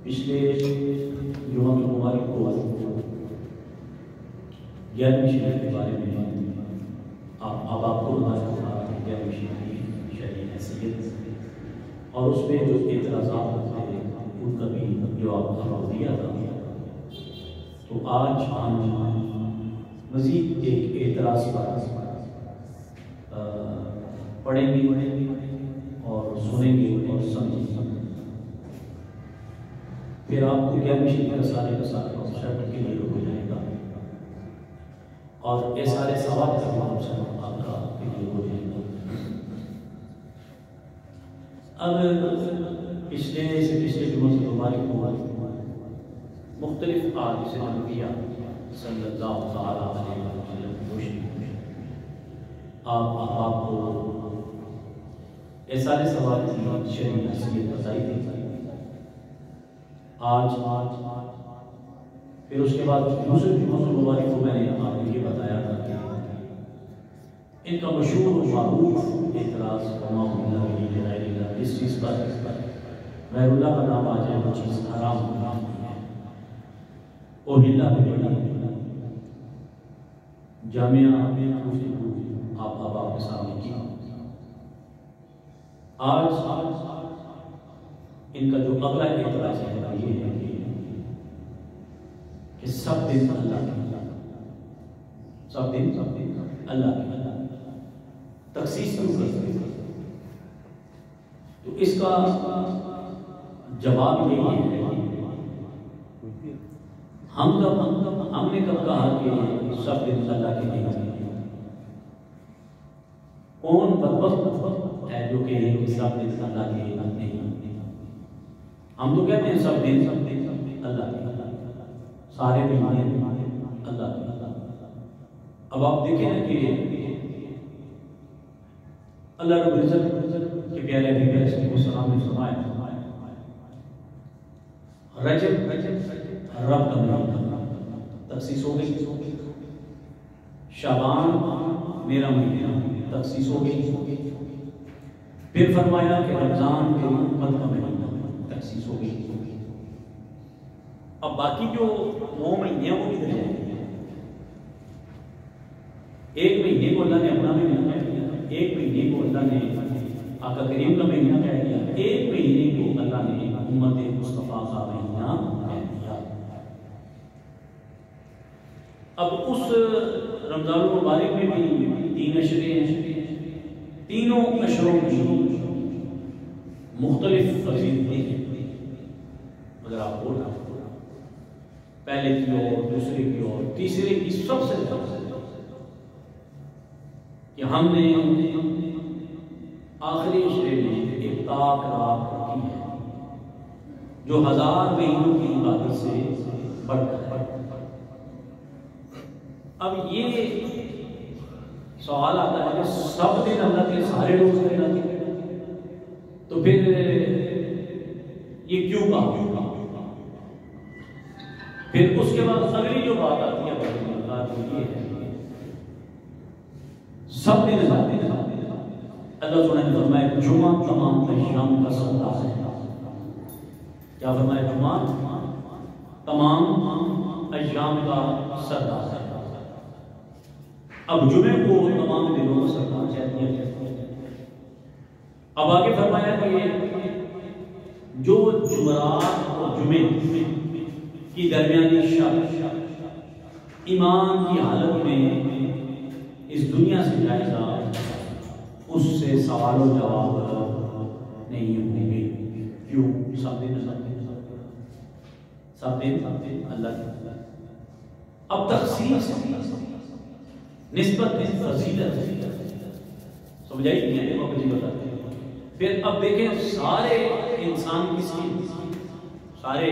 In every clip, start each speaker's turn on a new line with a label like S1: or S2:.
S1: پچھلے جمعہ مبارک کو 11ویں شریعت کے بارے میں آپ کو بتایا تھا کہ 11ویں شرعی حیثیت اور اس پہ جو اعتراضات تھے ان کا بھی جواب دیا تھا. تو آج ہم مزید ایک اعتراض پڑھیں گے اور سنیں گے اور سمجھیں گے. پھر آپ کو 11ویں شریعت کا سارے شرط کے لیے ہو جائے گا اور یہ سارے سوال کا بھی آپ کا کے لیے ہو جائے گا. اب پچھلے جمعہ سے مبارک کو مختلف احادیث نبویہ صلی اللہ تعالیٰ علیہ وسلم کی روشنی آپ کو یہ سارے سوال کی شرعی حیثیت بتائی تھی. آج پھر اس کے بعد دوسرے جمعہ مبارک کو میں نے آپ کو یہ بتایا تھا کہ ان کا مشہور و معروف اعتراض اس چیز پر غیر اللہ کا نام آ جائے وہ چیز حرام ہے اور ہلا جامعہ آپ کے سامنے کی. آج ان کا جو اگلا اعتراض ہے یہ ہے کہ سب دن اللہ کی تخصیص کیوں کرتے ہیں. تو اس کا جواب یہ ہے ہم نے کب کہا کہ سب دن اللہ کے نہیں. کون بدبخت ہے جو کہ سب دن اللہ کے نہیں. ہم تو کہتے ہیں سب دن اللہ کے سارے دن اللہ کے. اب آپ دیکھیں نا کہ اللہ رب العزت کے پیارے نبی علیہ السلام نے فرمایا رجب رب کا مہینہ تخصیص ہو گئی. شعبان میرا مہینہ تخصیص ہو گئی. پھر فرمایا کہ رمضان کے امت کا مہینہ تخصیص ہو گئی. اب باقی جو 9 مہینے ہیں وہ کدھر جائیں گے. ایک مہینے کو اللہ نے اپنا مہینہ کہہ دیا, ایک مہینے کو اللہ نے آقا کریم کا مہینہ کہہ دیا, ایک مہینے کو اللہ نے امت مصطفیٰ کا مہینہ کہہ دیا. اب اس رمضان المبارک میں بھی 3 اشرے ہیں. تینوں اشروں کی مختلف فضیلتیں ہیں. اگر آپ بولنا پہلے کی اور دوسرے کی اور تیسرے کی سب سے زیادہ کہ ہم نے آخری اشرے میں ایک تاک رات رکھی ہے جو 1000 مہینوں کی عبادت سے بڑھ کر ہے. اب یہ سوال آتا ہے کہ سب دن اللہ کے سارے روز رہنا تو پھر یہ کیوں کہا. پھر اس کے بعد اگلی جو بات آتی ہے یہ ہے سب دن اللہ سبحانہ نے فرمایا جمعہ تمام ایام کا سردار ہے. کیا فرمایا؟ جمعہ تمام ایام کا سردار ہے. اب جمعے کو تمام دنوں کا سردار کہتے ہیں. اب آگے فرمایا کہ جو جمعرات اور جمعے کی درمیانی شب ایمان کی حالت میں اس دنیا سے جائے گا اس سے سوال و جواب نہیں ہوں گے. کیوں؟ سب دن اللہ. اب تخصیص نسبت فضیلت سمجھائی نہیں ہے آپ کو بتاتے ہیں. پھر اب دیکھیں سارے انسان کس کی سارے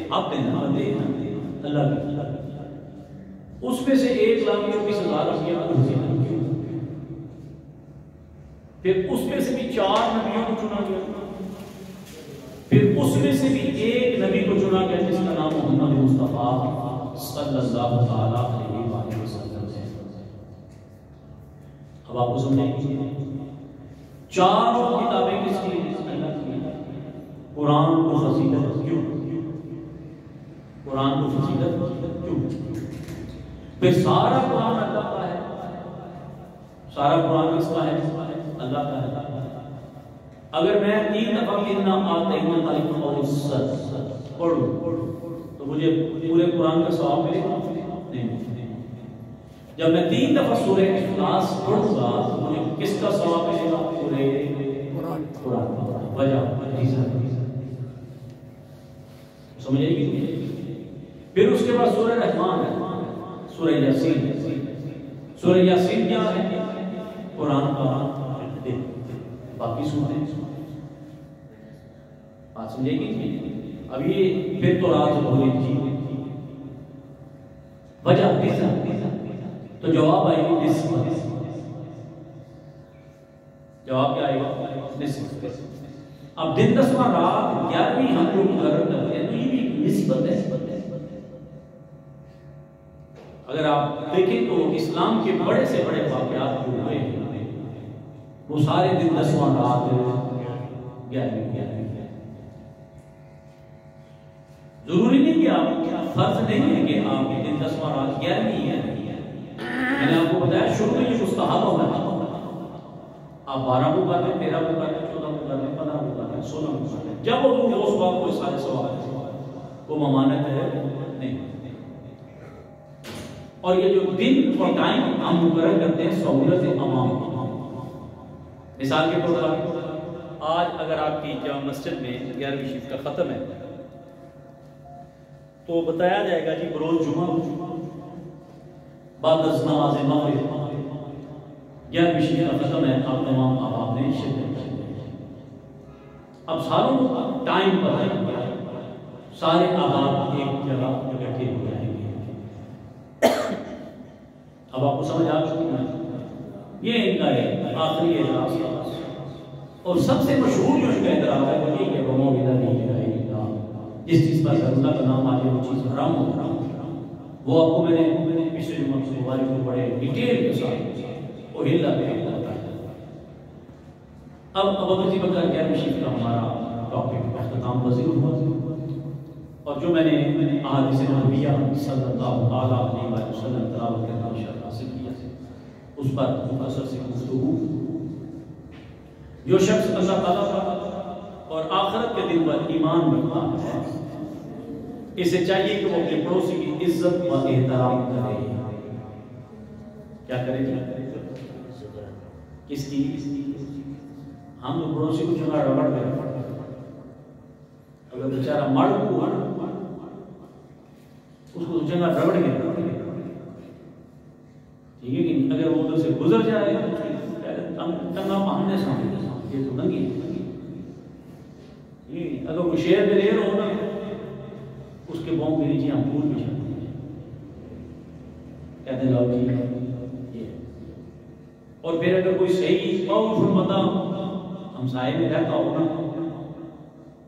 S1: اب بندے اللہ کی. اس میں سے 1,20,000 روپیہ پھر اس میں سے بھی 4 نبیوں کو چنا گیا. پھر اس میں سے بھی ایک نبی کو چنا گیا جس کا نام محمد مصطفیٰ صلی اللہ تعالیٰ علیہ وسلم ہے. اب آپ کو سمجھیں چاروں کتابیں کس کی؟ قرآن کو فضیلت کیوں قرآن کو فضیلت کیوں؟ پھر سارا قرآن اللہ کا ہے، سارا قرآن کس کا ہے؟ اللہ کا ہے۔ اگر میں 3 دفعہ اِنَّا أَعْطَيْنَاكَ الْكَوْثَرَ پڑھوں تو مجھے پورے قرآن کا ثواب ملے گا؟ نہیں۔ جب میں 3 دفعہ سورہ اخلاص پڑھوں گا تو مجھے کس کا ثواب ملے گا؟ پورے قرآن کا۔ وجہ سمجھے گی؟ پھر اس کے بعد سورہ رحمان ہے، سورہ یاسین۔ سورہ یاسین کیا ہے؟ قرآن کا دل۔ باقی سورتیں بات سمجھے گی؟ اب یہ پھر تو رات بھولی جی وجہ تو جواب آئے گی نسبت۔ جواب کیا آئے گا؟ نسبت۔ اب دن 10واں رات 11ویں ہم لوگ مقرر کرتے ہیں تو یہ بھی نسبت ہے۔ اگر آپ دیکھیں تو اسلام کے بڑے سے بڑے واقعات جو ہوئے ہیں وہ سارے دن 10واں رات 11ویں۔ ضروری نہیں کہ آپ فرض نہیں ہے کہ آپ کے دن 10واں رات 11ویں ہے۔ میں نے آپ کو بتایا شروع میں یہ مستحب ہونا ہے، آپ 12 کو کر لیں، 13 کو کر لیں، 14 کو کر لیں، 15 کو کر لیں، 16 کو کر لیں، جب وہ اس وقت کوئی سارے سوال وہ ممانت ہے نہیں۔ اور یہ جو دن اور ٹائم ہم مقرر کرتے ہیں سہولت عوام، مثال کے طور پر آج اگر آپ کی جامع مسجد میں 11ویں شفٹ کا ختم ہے تو بتایا جائے گا جی بروز جمعہ بعد از نماز مغرب 11ویں شفٹ کا ختم ہے، آپ تمام احباب نے شرکت کی۔ اب ساروں ٹائم پر ہے، سارے احباب ایک جگہ اکٹھے ہو جائیں گے۔ اب آپ کو سمجھ آ چکی ہے؟ یہ ان کا ہے آخری اعتراض ہے، اور سب سے مشہور جو ان کا اعتراض ہے وہ یہ کہ وَمَوْعِدًا لِلْعِبَادِ، جس چیز پر اللہ کا نام آ جائے وہ چیز حرام ہو۔ وہ آپ کو میں نے پچھلے جمعہ سے مبارک کو بڑے ڈیٹیل کے ساتھ وہ ہلا پہ اب ابوبکر بکر 11ویں شفٹ کا ہمارا ٹاپک اختتام پذیر ہوا، اور جو میں نے احادیث نبویہ صلی اللہ علیہ وسلم تلاوت کرنا انشاءاللہ حاصل کیا اس پر مختصر سے گفتگو۔ جو شخص اللہ تعالیٰ کا اور آخرت کے دن پر ایمان رکھتا ہے اسے چاہیے کہ وہ اپنے پڑوسی کی عزت و احترام کرے۔ کیا کرے گی؟ کس کی؟ ہم تو پڑوسی کو چنگا رگڑ دیں، اگر بیچارہ مر کو اس کو چنگا رگڑ گئے ٹھیک ہے کہ اگر وہ ادھر سے گزر جائے ٹنگا پہننے سامنے یہ تو ننگی اگر وہ شیر میں دیر ہونا اس کے بوں کے نیچے ہم پھول بھی چاہتے ہیں کہتے ہیں لاؤ جی۔ اور پھر اگر کوئی صحیح پاورفل بندہ ہمسائے میں رہتا ہوگا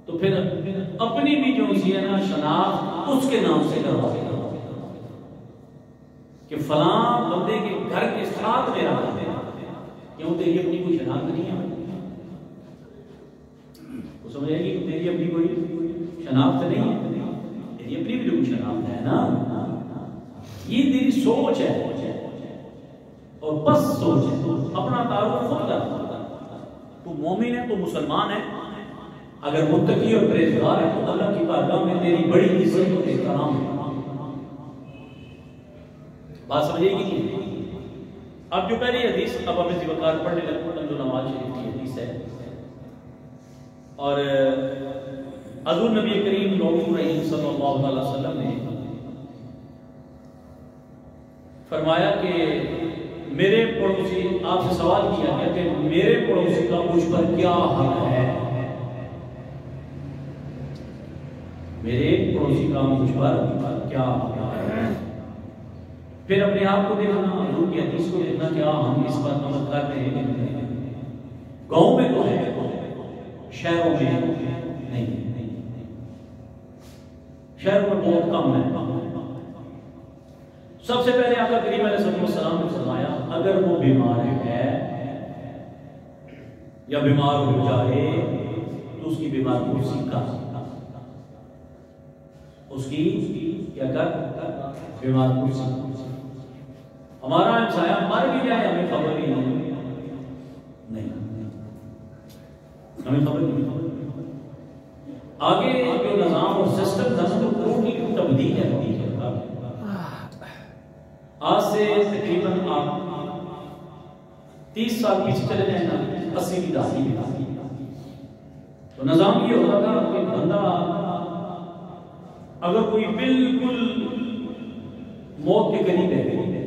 S1: تو پھر اپنی بھی جو سی ہے نا شناخت اس کے نام سے کروا دے کہ فلاں بندے کے گھر کے ساتھ میں رہا ہے، کیوں تیری اپنی کوئی شناخت نہیں ہے؟ وہ سمجھے گی کہ تیری اپنی کوئی شناخت نہیں ہے، تیری اپنی بھی کوئی شناخت ہے نا، یہ تیری سوچ ہے اور بس سوچ ہے، اپنا تعارف خود کر۔ تو مومن ہے تو مسلمان ہے، اگر متقی اور پرہیزگار ہے تو اللہ کی بارگاہ میں تیری بڑی عزت اور احترام ہے۔ بات سمجھے گی نہیں؟ اب جو پہلی حدیث اب ہم اسی وقار پڑھنے لگے جو نواز شریف کی حدیث ہے، اور حضور نبی کریم رسول رحیم صلی اللہ علیہ وسلم نے فرمایا کہ میرے پڑوسی، آپ سے سوال کیا گیا کہ میرے پڑوسی کا مجھ پر کیا حق ہے، میرے پڑوسی کا مجھ پر کیا حق ہے؟ پھر اپنے آپ کو دیکھنا، حضور کی حدیث کو دیکھنا، کیا ہم اس پر عمل کرتے ہیں؟ گاؤں میں تو ہے، شہروں میں نہیں، شہروں میں بہت کم ہے۔ سب سے پہلے آقا کریم علیہ السلام نے فرمایا اگر وہ بیمار ہے یا بیمار ہو جائے تو اس کی بیماری کو کیا کر بیمار کرسی ہمارا سایہ مر بھی جائے ہمیں خبر ہی نہیں ہمیں خبر نہیں آگے جو نظام اور سسٹم تھا تو ٹوٹلی تبدیل ہے آج سے تقریباً آپ 30 سال پیچھے چلے جائیں نا 80 کی دہائی میں تو نظام یہ ہوتا تھا کہ بندہ اگر کوئی بالکل موت کے قریب ہے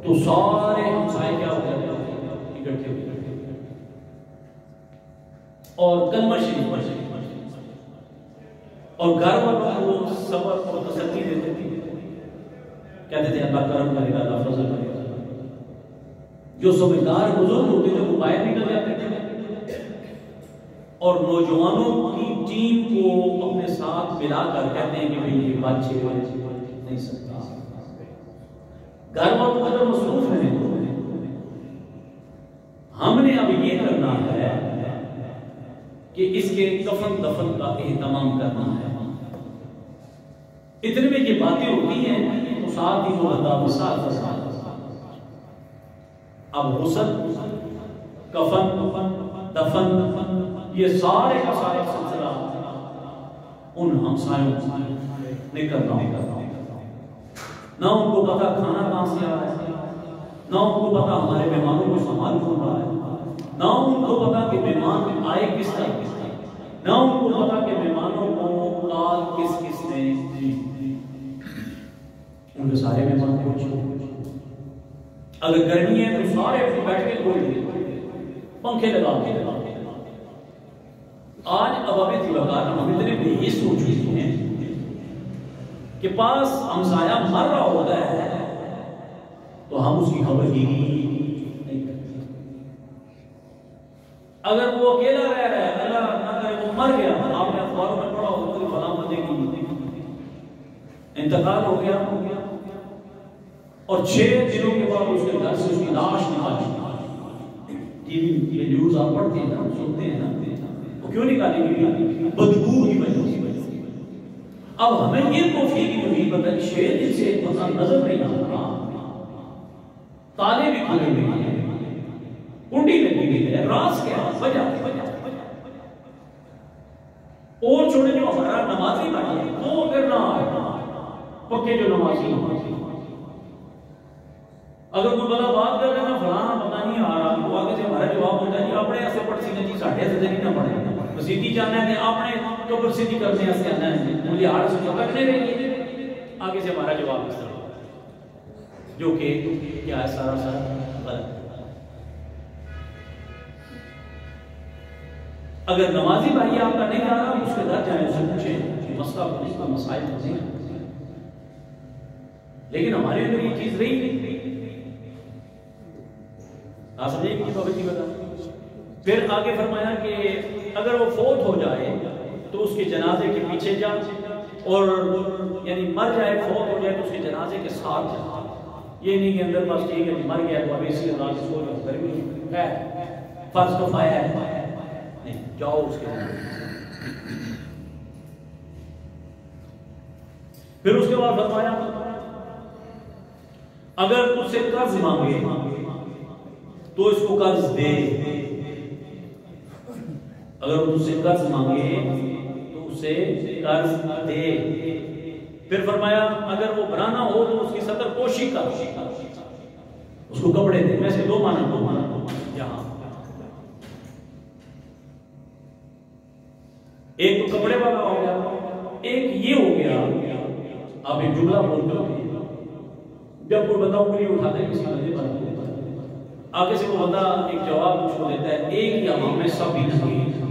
S1: تو سارے ہمسائے کیا ہو جاتے اکٹھے ہو جاتے اور کلمہ شریف اور گھر والوں کو صبر اور تسلی دیتے تھے کہتے تھے اللہ کرم کرے گا اللہ فضل کرے گا جو سمجھدار بزرگ ہوتے تھے وہ باہر نکل جاتے تھے اور نوجوانوں کی ٹیم کو اپنے ساتھ ملا کر کہتے ہیں کہ بھئی یہ بچے نہیں سکتا گھر والوں اگر مصروف ہیں ہم نے اب یہ کرنا ہے کہ اس کے کفن دفن کا اہتمام کرنا ہے اتنے میں یہ باتیں ہوتی ہیں تو ساتھ ہی وہ بندہ مثال اب غسل کفن دفن یہ سارے کا سارے سلسلہ ان ہمسایوں نے کرنا نہ ان کو پتا کھانا کہاں سے آ رہا ہے نہ ان کو پتا ہمارے مہمانوں کو سنبھال کون رہا ہے نہ ان کو پتا کہ مہمان آئے کس طرح نہ ان کو پتا کہ مہمانوں کو کال کس نے ان کے سارے مہمان پہنچے اگر گرمی ہے تو سارے بیٹھ کے کھول دیے پنکھے لگا کے آج عوامت وقار ہم اتنے بھی یہ سوچ رہے ہیں کہ پاس ہمسایہ مر رہا ہوتا ہے تو ہم اس کی خبر کی نہیں کرتے اگر وہ اکیلا رہ رہا ہے اللہ نہ کرے وہ مر گیا آپ نے اخباروں میں پڑھا ہوگا کہ فلاں بندے کی انتقال ہو گیا اور 6 دنوں کے بعد اس کے گھر سے اس کی لاش نکالی ٹی وی یہ نیوز آپ پڑھتے ہیں نا سنتے ہیں نا وہ کیوں نکالیں گے بدبو کی وجہ سے اب ہمیں یہ توفیق نہیں پتہ 6 دن سے پتہ نظر نہیں آ رہا تالے بھی کھلے ہوئے ہیں کنڈی لگی ہوئی ہے راز کیا وجہ اور چھوڑے جو ہمارا نمازی بھائی ہے وہ اگر نہ آئے پکے جو نمازی اگر کوئی بڑا بات کر رہے نا فلانا پتہ نہیں آ رہا وہ آگے سے ہمارا جواب ہوتا ہے جی اپنے ایسے پڑھ سکتے جی ساڑھے ایسے نہیں نہ پڑھے مسیدی جانا ہے کہ آپ نے قبر سیدھی کرنے ایسے آنا ہے مجھے ہار سے جو کرنے رہی ہے آگے سے ہمارا جواب اس طرح جو کہ کیا ہے سارا غلط اگر نمازی بھائی آپ کا نہیں آ رہا اس کے گھر جائیں اسے پوچھیں مسئلہ نہیں کا مسائل نہیں لیکن ہمارے اندر یہ چیز رہی نہیں آپ سمجھے کہ بابا جی بتا پھر آگے فرمایا کہ اگر وہ فوت ہو جائے تو اس کے جنازے کے پیچھے جا اور یعنی مر جائے فوت ہو جائے تو اس کے جنازے کے ساتھ جا یہ نہیں کہ اندر بس ٹھیک ہے کہ مر گیا تو اب اسی اللہ کی سوچ گرمی ہے فرض تو پایا ہے نہیں جاؤ اس کے جنازے پھر اس کے بعد فرمایا اگر تجھ سے قرض مانگے تو اس کو قرض دے اگر وہ تجھ سے قرض مانگے تو اسے قرض دے پھر فرمایا اگر وہ بنانا ہو تو اس کی سطر پوشی کر اس کو کپڑے دے میں سے دو مانا یہاں ایک تو کپڑے والا ہو گیا ایک یہ ہو گیا آپ ایک جملہ بولتے ہو جب کوئی بندہ انگلی اٹھاتا ہے کسی بندے پر آگے سے وہ بندہ ایک جواب مجھ کو دیتا ہے ایک یا ہم میں سب ہی نہیں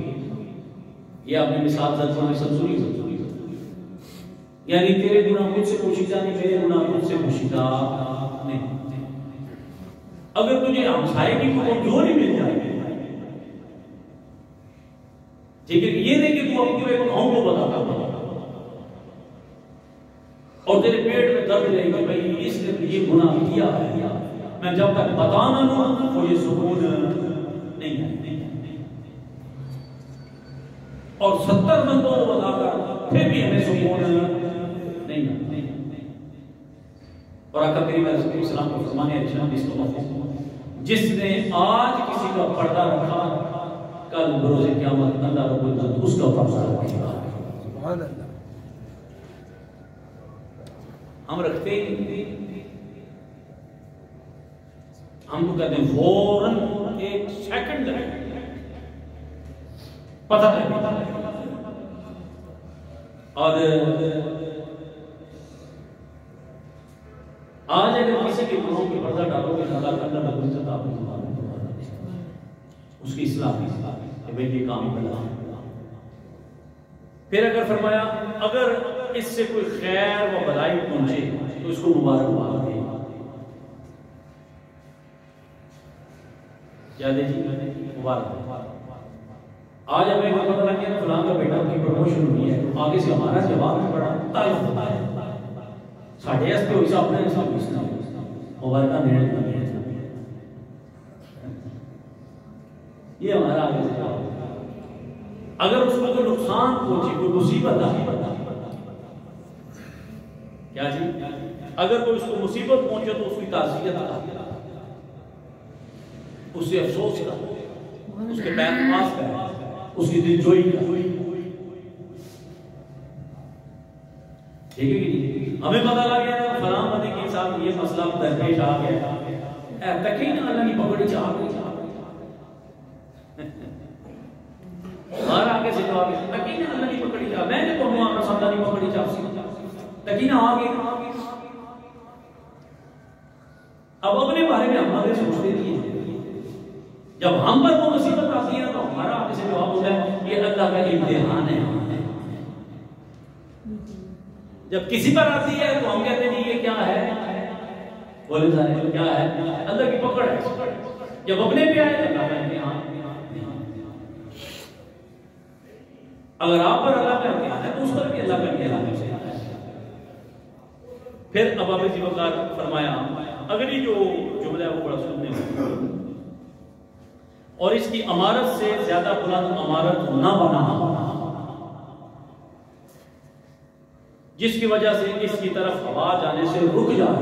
S1: یہ آپ نے مثال زلزلہ میں سب سنی یعنی تیرے گناہ مجھ سے پوشیدہ نہیں میرے گناہ مجھ سے پوشیدہ نہیں اگر تجھے ہمسائے کی کوئی کمزوری مل جائے ٹھیک ہے یہ نہیں کہ تو اپنے گناہوں کو بتاتا اور تیرے پیٹ میں درد رہے کہ بھئی اس نے یہ گناہ کیا ہے میں جب تک بتا نہ لوں تو یہ سکون نہیں ہے اور 70 بندوں کو بتا کر پھر بھی ہمیں سکون نہیں نہیں. اور آقا کریم علیہ السلام کو فرمانے ارشاد اس کو جس نے آج کسی کا پردہ رکھا کل بروز قیامت اللہ رب العزت اس کا پردہ رکھے گا. سبحان اللہ. ہم رکھتے ہی نہیں. ہم تو کہتے ہیں فوراً ایک سیکنڈ پتہ ہے. اور آج اگر کسی کے گناہوں کی پردہ ڈالو گے اللہ رب العزت آپ کو اس کی اصلاح کہ بھئی یہ کام بلا. پھر اگر فرمایا اگر اس سے کوئی خیر و بھلائی پہنچے تو اس کو مبارکباد دے. کیا دے جی؟ مبارکباد. آج ہمیں پتہ لگ گیا فلاں کا بیٹا کی پروموشن ہوئی ہے تو آگے سے ہمارا جواب بڑا تعلق ہوتا ہے. ساڑھے اس پہ ہوئی صاحب نے صاحب اس نے مبارکہ دینے لگی ہے. یہ ہمارا آگے سے جواب. اگر اس کو کوئی نقصان پہنچے کوئی مصیبت آئی کیا جی اگر کوئی اس کو مصیبت پہنچے تو اس کی تعزیت کا اس سے افسوس کا اس کے پیر پاس کا اس کی دل جوئی کا. ٹھیک ہے کہ ہمیں پتہ لگ گیا فلاں بندے کے ساتھ یہ مسئلہ درپیش آ گیا تکین اللہ کی پکڑی چاہ گئی. ہمارا آگے سے جواب ہے تکین اللہ کی پکڑی چاہ میں نے تو ہمارا سامنا نہیں پکڑی چاہ تکین آگے. اب اپنے بارے میں ہم آگے سوچتے نہیں ہیں. جب ہم پر وہ مصیبت آتی ہے تو ہمارا آگے سے جواب ہوتا ہے یہ اللہ کا امتحان ہے. جب کسی پر آتی ہے تو ہم کہتے ہیں یہ کیا ہے بولے جانے کیا ہے اللہ کی پکڑ ہے. جب اپنے پہ آئے تو اللہ کا امتحان. اگر آپ پر اللہ کا امتحان ہے تو اس پر بھی اللہ کا امتحان ہے. پھر اب آپ جی وقار فرمایا اگلی جو جملہ ہے وہ بڑا سننے میں اور اس کی عمارت سے زیادہ بلند عمارت نہ بنا جس کی وجہ سے اس کی طرف ہوا جانے سے رک جائے.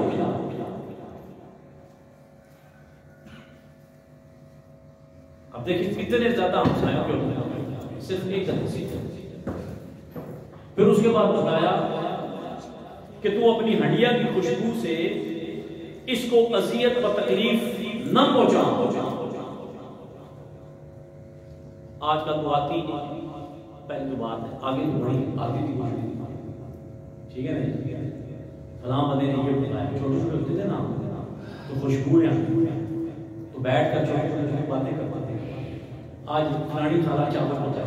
S1: اب دیکھیں کتنے زیادہ ہمسایوں کے ہوتے صرف ایک حدیث. پھر اس کے بعد بتایا کہ تو اپنی ہڈیا کی خوشبو سے اس کو اذیت و تکلیف نہ پہنچا. آج کل تو آتی پہلی بات ہے آگے بڑھی آگے بھی بڑھی. ٹھیک ہے نا فلاں بندے نے یہ بتایا چھوٹے چھوٹے ہوتے تھے نا تو خوشبوئیں تو بیٹھ کر چھوٹے چھوٹے باتیں کرتے تھے. آج فلانی خالہ چاول پہنچا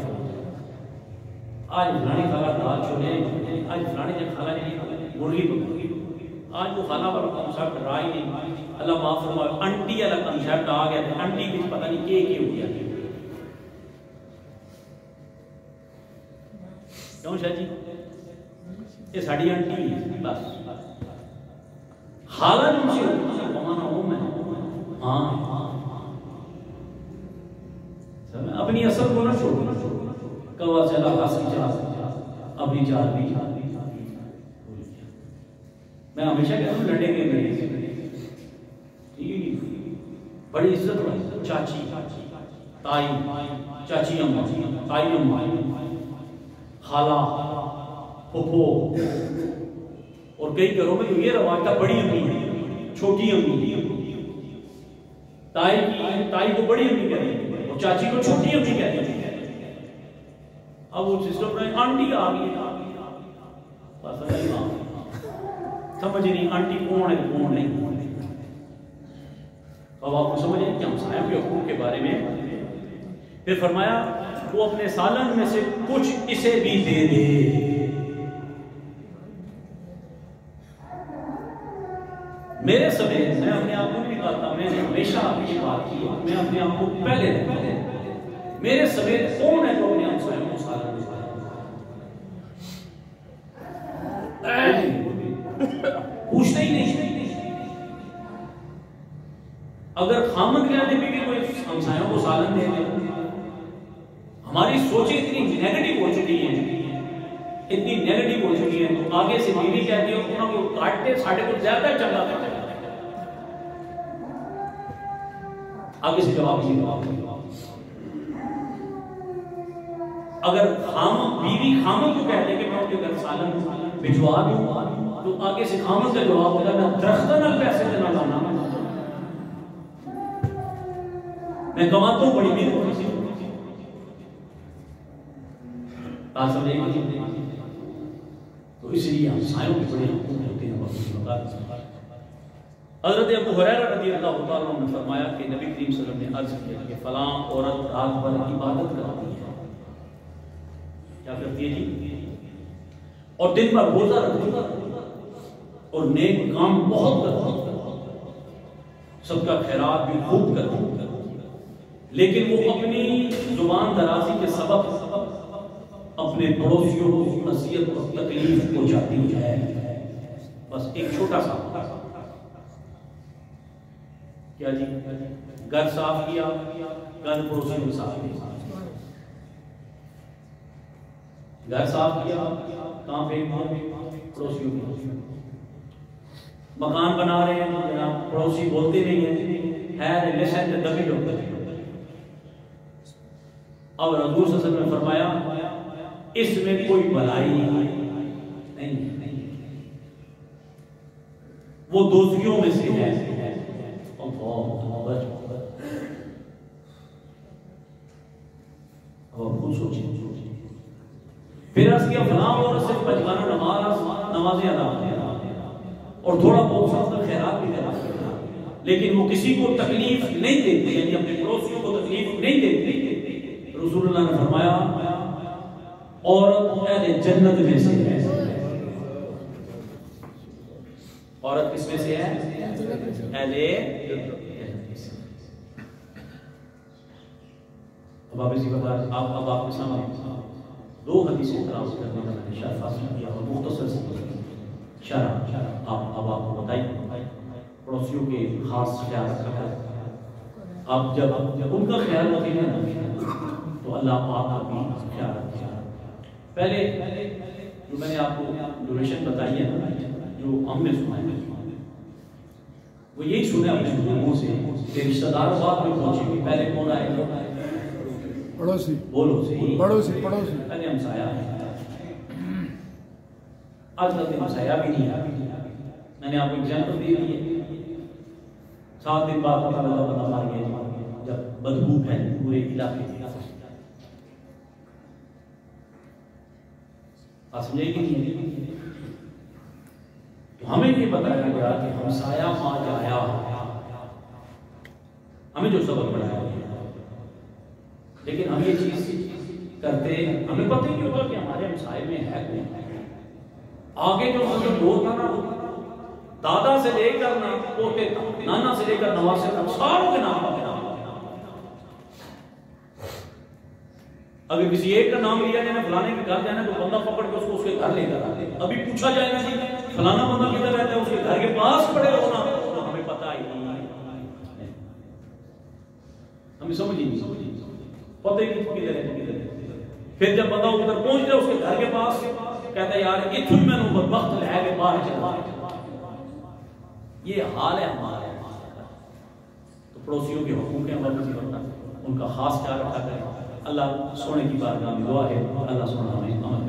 S1: آج فلانی خالہ دال چھولے آج فلانی نے خالہ نے مرغی پکائی. آج وہ خالہ والا کنسرٹ رہا ہی نہیں. اللہ معاف فرمائے انٹی والا کنسرٹ آ گیا تھا. انٹی کچھ پتہ نہیں کیا ہو گیا کیوں شاہ جی یہ ساڑی انٹی ہے بس خالہ جو سے بمانا ہوں میں ہاں اپنی اصل کو نہ چھوڑ کوا چلا حاصل چلا اپنی جان بھی میں ہمیشہ کہتا ہوں لڑیں گے میرے بڑی عزت بڑی چاچی تائی چاچی اماں تائی اماں خالہ پھپھو اور کئی گھروں میں یہ رواج تھا بڑی امی چھوٹی امی تائی کو بڑی امی کہتے ہیں اور چاچی کو چھوٹی امی کہتے ہیں. اب وہ سسٹم نے آنٹی آ گئی بس سمجھ نہیں آنٹی کون ہے کون نہیں. اب آپ کو سمجھ نہیں کہ ہمسایوں کے حقوق کے بارے میں. پھر فرمایا وہ اپنے سالن میں سے کچھ اسے بھی دے دے. میرے سمیت میں اپنے آپ کو نہیں کہتا میں نے ہمیشہ آپ کی بات کی میں اپنے آپ کو پہلے میرے سمیت کون ہے جو اپنے ہمسایوں کو سالن دیتا ہے پوچھتے ہی نہیں. اگر خامد کے آنے بھی کوئی ہمسایوں کو سالن دے دے ہماری سوچیں اتنی نیگیٹو ہو چکی ہیں اتنی نیگیٹو ہو چکی ہیں، تو آگے سے بیوی کہتی ہو انہوں کو کاٹتے ساڑھے کو زیادہ چنگا کرتے ہیں، آگے سے جواب نہیں۔ اگر بیوی خامن کو کہتے کہ میں ان کے گھر سالن بھجوا دوں، تو آگے سے خامن کا جواب ہوتا ہے میں درختہ نہ پیسے دینا لانا، میں کماتا ہوں بڑی محنت سے۔ بات سمجھے گی؟ تو اس لیے ہم سایوں کے بڑے حقوق ہوتے ہیں۔ حضرت ابو ہریرہ رضی اللہ عنہ نے فرمایا کہ نبی کریم صلی اللہ علیہ وسلم نے عرض کیا کہ فلاں عورت رات بھر عبادت کرتی ہے، کیا کرتی ہے جی؟ اور دن بھر روزہ رکھتی ہے اور نیک کام بہت کرتی ہے، سب کا خیرات بھی خوب کرتی ہے، لیکن وہ اپنی زبان درازی کے سبب اپنے پڑوسیوں کو نصیحت اور تکلیف پہنچاتی ہے۔ بس ایک چھوٹا سا کیا جی، گھر صاف کیا، گھر پڑوسیوں کے صاف کیا، گھر صاف کیا، کہاں پہ پڑوسیوں کی، مکان بنا رہے ہیں، پڑوسی بولتے نہیں ہیں، لسن دبی لوگ۔ اب حضور صلی اللہ علیہ وسلم نے فرمایا اس میں کوئی بھلائی نہیں، وہ دوزیوں میں سے ہے۔ پھر اس کے فلاں اور صرف بچگانہ نمازیں ادا اور تھوڑا بہت سب خیرات بھی کرا، لیکن وہ کسی کو تکلیف نہیں دیتے، یعنی اپنے پڑوسیوں کو تکلیف نہیں دیتے۔ رسول اللہ نے فرمایا عورت اہل جنت میں سے ہے۔ عورت کس میں سے ہے؟ اہل جنت۔ اب آپ اسی وقت آپ کے سامنے دو حدیثیں تلاوت کرنے کا میں نے شرح حاصل کیا اور مختصر سے شرح آپ کو بتائیے۔ پڑوسیوں کے خاص خیال رکھا ہے، آپ جب ان کا خیال رکھیں گے نا تو اللہ پاک کا بھی خیال رکھے گا۔ پہلے جو میں نے آپ کو ڈوریشن بتائی ہے نا، جو ہم نے سنا ہے وہ یہی سنے اپنے بزرگوں سے کہ رشتہ دار بعد میں پہنچے گی، پہلے کون آئے گا؟ پڑوسی۔ بولو صحیح، پڑوسی پہلے ہمسایہ ہے۔ آج کل ہمسایہ بھی نہیں ہے۔ میں نے آپ کو ایگزامپل دی ہے، 7 دن بعد پتہ لگا بندہ مر گیا جب بدبو پھیلی پورے علاقے میں۔ آپ سمجھے گی نہیں؟ تو ہمیں یہ بتایا گیا کہ ہمسایہ آج آیا، ہمیں جو سبق بڑھایا گیا، لیکن ہم یہ چیز کرتے ہمیں پتہ ہی نہیں ہوگا کہ ہمارے ہمسائے میں ہے کون۔ آگے جو حضرت دور تھا نا، دادا سے لے کر پوتے تک، نانا سے لے کر نواسے تک، ساروں کے نام پاتے۔ اگر کسی ایک کا نام لیا جائے نا، فلانے کے گھر جانا، تو بندہ پکڑ کے اس کے گھر لے کر آتے۔ ابھی پوچھا جائے نا جی فلانا بندہ کدھر رہتا ہے، اس کے گھر کے پاس کھڑے ہونا، تو ہمیں پتہ ہی نہیں، ہمیں سمجھ ہی نہیں پتہ ہی نہیں کدھر ہے۔ پھر جب بندہ ادھر پہنچ جائے اس کے گھر کے پاس، کہتا ہے یار اتھوں میں نے بدبخت لے کے باہر چلا۔ یہ حال ہے ہمارا۔ تو پڑوسیوں کے حقوق ہیں، ان کا خاص خیال رکھا کریں۔ اللہ سونے کی بارگاہ میں دعا ہے، اللہ سونا ہمیں